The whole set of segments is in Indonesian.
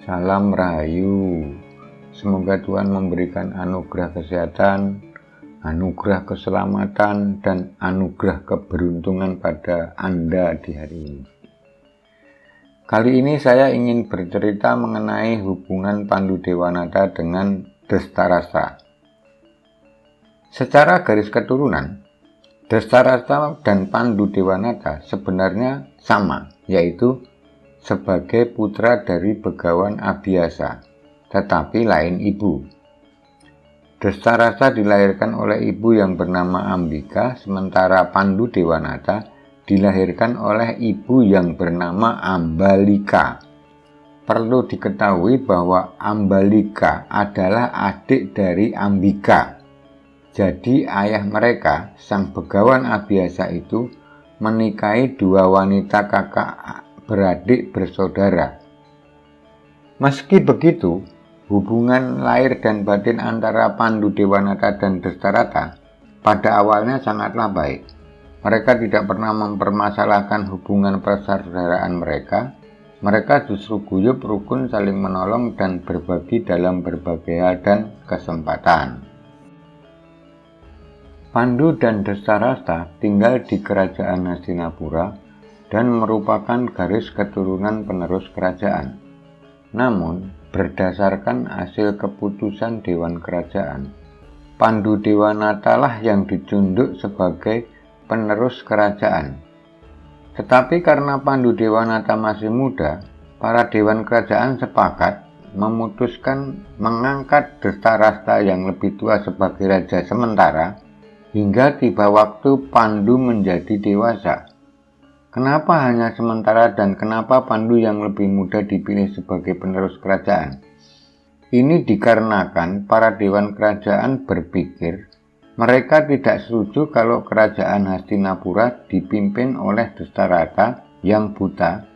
Salam Rahayu. Semoga Tuhan memberikan anugerah kesehatan, anugerah keselamatan, dan anugerah keberuntungan pada Anda di hari ini. Kali ini saya ingin bercerita mengenai hubungan Pandu Dewanata dengan Drestarastra. Secara garis keturunan, Drestarastra dan Pandu Dewanata sebenarnya sama, yaitu sebagai putra dari Begawan Abiyasa, tetapi lain ibu. Drestarastra dilahirkan oleh ibu yang bernama Ambika, sementara Pandu Dewanata dilahirkan oleh ibu yang bernama Ambalika. Perlu diketahui bahwa Ambalika adalah adik dari Ambika. Jadi ayah mereka, sang Begawan Abiyasa itu, menikahi dua wanita kakak beradik bersaudara. Meski begitu, hubungan lahir dan batin antara Pandu Dewanata dan Drestarastra pada awalnya sangatlah baik. Mereka tidak pernah mempermasalahkan hubungan persaudaraan mereka. Mereka justru guyup, rukun, saling menolong, dan berbagi dalam berbagai hal dan kesempatan. Pandu dan Drestarastra tinggal di Kerajaan Hastinapura dan merupakan garis keturunan penerus kerajaan. Namun, berdasarkan hasil keputusan Dewan Kerajaan, Pandu Dewanata lah yang dicunduk sebagai penerus kerajaan. Tetapi karena Pandu Dewanata masih muda, para Dewan Kerajaan sepakat memutuskan mengangkat Drestarastra yang lebih tua sebagai raja sementara hingga tiba waktu Pandu menjadi dewasa. Kenapa hanya sementara dan kenapa Pandu yang lebih muda dipilih sebagai penerus kerajaan? Ini dikarenakan para Dewan Kerajaan berpikir mereka tidak setuju kalau Kerajaan Hastinapura dipimpin oleh Drestarastra yang buta,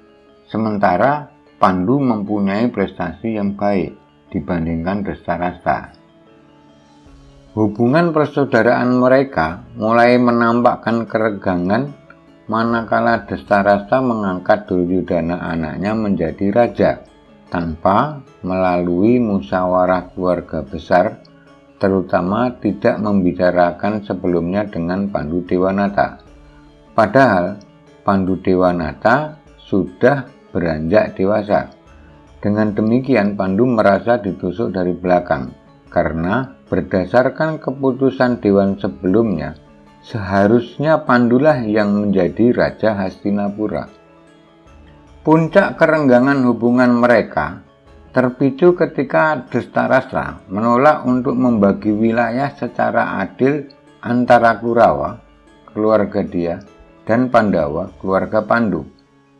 sementara Pandu mempunyai prestasi yang baik dibandingkan Drestarastra. Hubungan persaudaraan mereka mulai menampakkan keregangan manakala Drestarastra mengangkat Duryudana anaknya menjadi raja tanpa melalui musyawarah keluarga besar, terutama tidak membicarakan sebelumnya dengan Pandu Dewanata. Padahal Pandu Dewanata sudah beranjak dewasa. Dengan demikian Pandu merasa ditusuk dari belakang karena berdasarkan keputusan Dewan sebelumnya seharusnya Pandulah yang menjadi Raja Hastinapura. Puncak kerenggangan hubungan mereka terpicu ketika Drestarastra menolak untuk membagi wilayah secara adil antara Kurawa, keluarga dia, dan Pandawa, keluarga Pandu.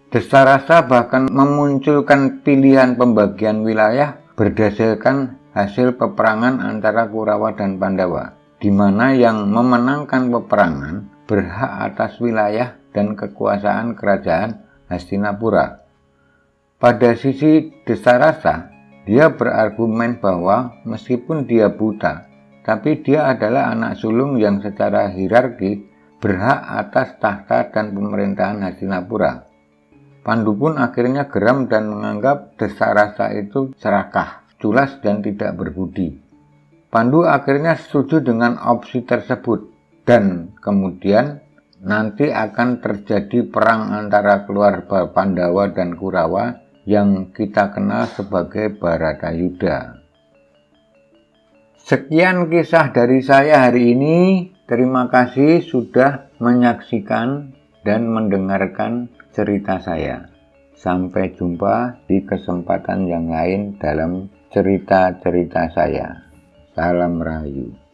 Drestarastra bahkan memunculkan pilihan pembagian wilayah berdasarkan hasil peperangan antara Kurawa dan Pandawa, di mana yang memenangkan peperangan berhak atas wilayah dan kekuasaan kerajaan Hastinapura. Pada sisi Drestarastra, dia berargumen bahwa meskipun dia buta, tapi dia adalah anak sulung yang secara hierarki berhak atas tahta dan pemerintahan Hastinapura. Pandu pun akhirnya geram dan menganggap Drestarastra itu serakah, culas, dan tidak berbudi. Pandu akhirnya setuju dengan opsi tersebut dan kemudian nanti akan terjadi perang antara keluarga Pandawa dan Kurawa yang kita kenal sebagai Bharatayuddha. Sekian kisah dari saya hari ini. Terima kasih sudah menyaksikan dan mendengarkan cerita saya. Sampai jumpa di kesempatan yang lain dalam cerita-cerita saya. Salam Rahayu.